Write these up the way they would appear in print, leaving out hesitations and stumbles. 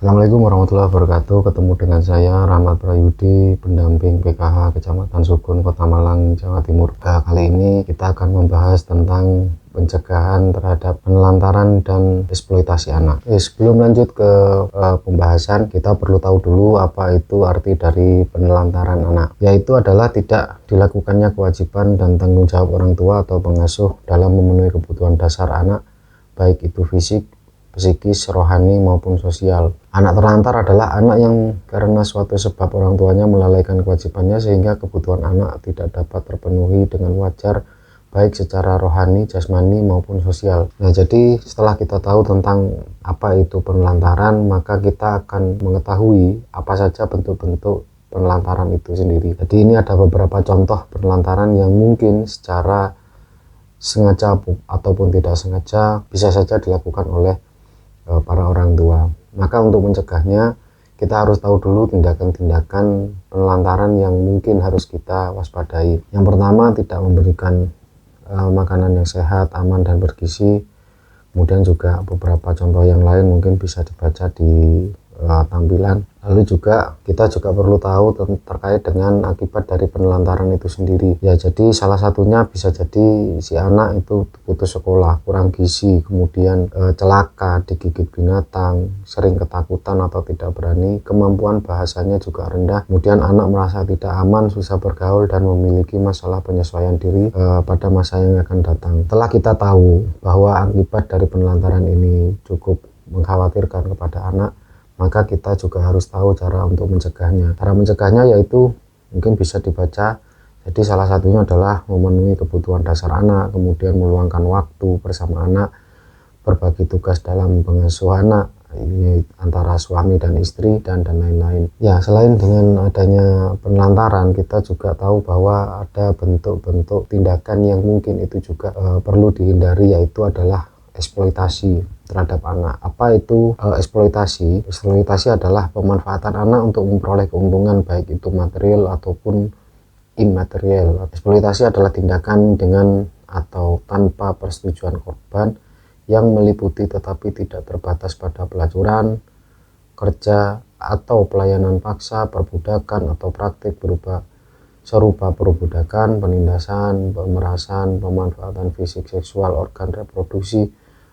Assalamualaikum warahmatullahi wabarakatuh. Ketemu dengan saya Rahmat Prayudi, pendamping PKH Kecamatan Sukun, Kota Malang, Jawa Timur. Kali ini kita akan membahas tentang pencegahan terhadap penelantaran dan eksploitasi anak. Sebelum lanjut ke pembahasan, kita perlu tahu dulu apa itu arti dari penelantaran anak, yaitu adalah tidak dilakukannya kewajiban dan tanggung jawab orang tua atau pengasuh dalam memenuhi kebutuhan dasar anak, baik itu fisik, psikis, rohani maupun sosial. Anak terlantar adalah anak yang karena suatu sebab orang tuanya melalaikan kewajibannya sehingga kebutuhan anak tidak dapat terpenuhi dengan wajar, baik secara rohani, jasmani maupun sosial. Nah, jadi setelah kita tahu tentang apa itu penelantaran, maka kita akan mengetahui apa saja bentuk-bentuk penelantaran itu sendiri. Jadi ini ada beberapa contoh penelantaran yang mungkin secara sengaja ataupun tidak sengaja bisa saja dilakukan oleh para orang tua. Maka untuk mencegahnya, kita harus tahu dulu tindakan-tindakan penelantaran yang mungkin harus kita waspadai. Yang pertama, tidak memberikan makanan yang sehat, aman dan bergizi. Kemudian juga beberapa contoh yang lain mungkin bisa dibaca di tampilan. Lalu juga kita perlu tahu terkait dengan akibat dari penelantaran itu sendiri. Ya, jadi salah satunya bisa jadi si anak itu putus sekolah, kurang gizi, kemudian celaka, digigit binatang, sering ketakutan atau tidak berani, kemampuan bahasanya juga rendah, kemudian anak merasa tidak aman, susah bergaul dan memiliki masalah penyesuaian diri pada masa yang akan datang. Setelah kita tahu bahwa akibat dari penelantaran ini cukup mengkhawatirkan kepada anak, maka kita juga harus tahu cara untuk mencegahnya. Cara mencegahnya yaitu mungkin bisa dibaca. Jadi salah satunya adalah memenuhi kebutuhan dasar anak, kemudian meluangkan waktu bersama anak, berbagi tugas dalam pengasuh anak, ini antara suami dan istri dan lain-lain. Ya, selain dengan adanya penelantaran, kita juga tahu bahwa ada bentuk-bentuk tindakan yang mungkin itu juga perlu dihindari, yaitu adalah eksploitasi terhadap anak. Apa itu eksploitasi? Eksploitasi adalah pemanfaatan anak untuk memperoleh keuntungan baik itu material ataupun imaterial. Eksploitasi adalah tindakan dengan atau tanpa persetujuan korban yang meliputi tetapi tidak terbatas pada pelacuran, kerja atau pelayanan paksa, perbudakan atau praktik serupa perbudakan, penindasan, pemerasan, pemanfaatan fisik, seksual, organ reproduksi,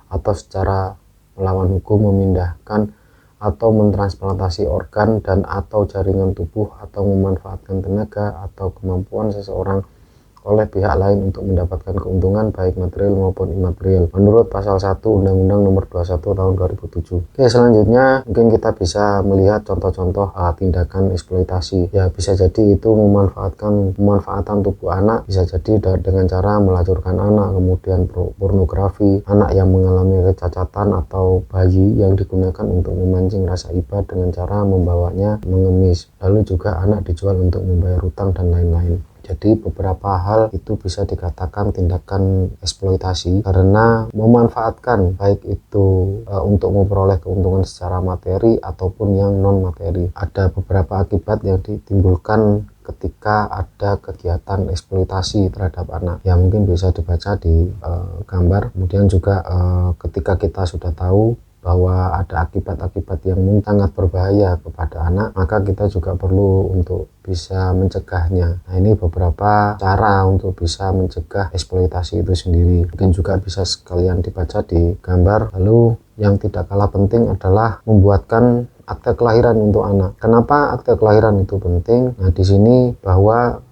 atau secara melawan hukum memindahkan atau mentransplantasi organ dan atau jaringan tubuh atau memanfaatkan tenaga atau kemampuan seseorang oleh pihak lain untuk mendapatkan keuntungan baik material maupun imaterial menurut pasal 1 Undang-Undang Nomor 21 Tahun 2007. Oke, selanjutnya mungkin kita bisa melihat contoh-contoh tindakan eksploitasi. Ya, bisa jadi itu pemanfaatan tubuh anak, bisa jadi dengan cara melacurkan anak, kemudian pornografi, anak yang mengalami kecacatan atau bayi yang digunakan untuk memancing rasa iba dengan cara membawanya mengemis. Lalu juga anak dijual untuk membayar hutang dan lain-lain. Jadi beberapa hal itu bisa dikatakan tindakan eksploitasi karena memanfaatkan baik itu untuk memperoleh keuntungan secara materi ataupun yang non materi. Ada beberapa akibat yang ditimbulkan ketika ada kegiatan eksploitasi terhadap anak yang mungkin bisa dibaca di gambar. Kemudian juga ketika kita sudah tahu bahwa ada akibat-akibat yang sangat berbahaya kepada anak, maka kita juga perlu untuk bisa mencegahnya. Nah, ini beberapa cara untuk bisa mencegah eksploitasi itu sendiri. Mungkin juga bisa sekalian dibaca di gambar. Lalu yang tidak kalah penting adalah membuatkan akte kelahiran untuk anak. Kenapa akte kelahiran itu penting? Nah, di sini bahwa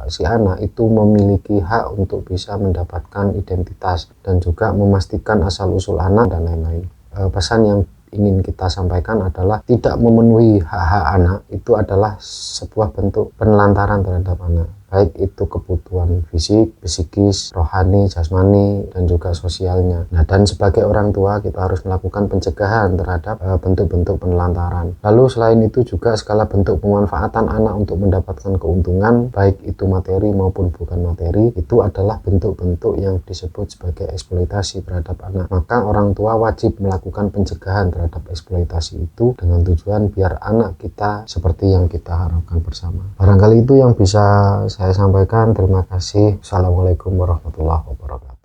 si anak itu memiliki hak untuk bisa mendapatkan identitas dan juga memastikan asal-usul anak dan lain-lain. Pesan yang ingin kita sampaikan adalah tidak memenuhi hak-hak anak itu adalah sebuah bentuk penelantaran terhadap anak, baik itu kebutuhan fisik, psikis, rohani, jasmani, dan juga sosialnya. Nah, dan sebagai orang tua kita harus melakukan pencegahan terhadap bentuk-bentuk penelantaran. Lalu selain itu juga segala bentuk pemanfaatan anak untuk mendapatkan keuntungan, baik itu materi maupun bukan materi, itu adalah bentuk-bentuk yang disebut sebagai eksploitasi terhadap anak. Maka orang tua wajib melakukan pencegahan terhadap eksploitasi itu dengan tujuan biar anak kita seperti yang kita harapkan bersama. Barangkali itu yang bisa saya sampaikan. Terima kasih. Assalamualaikum warahmatullahi wabarakatuh.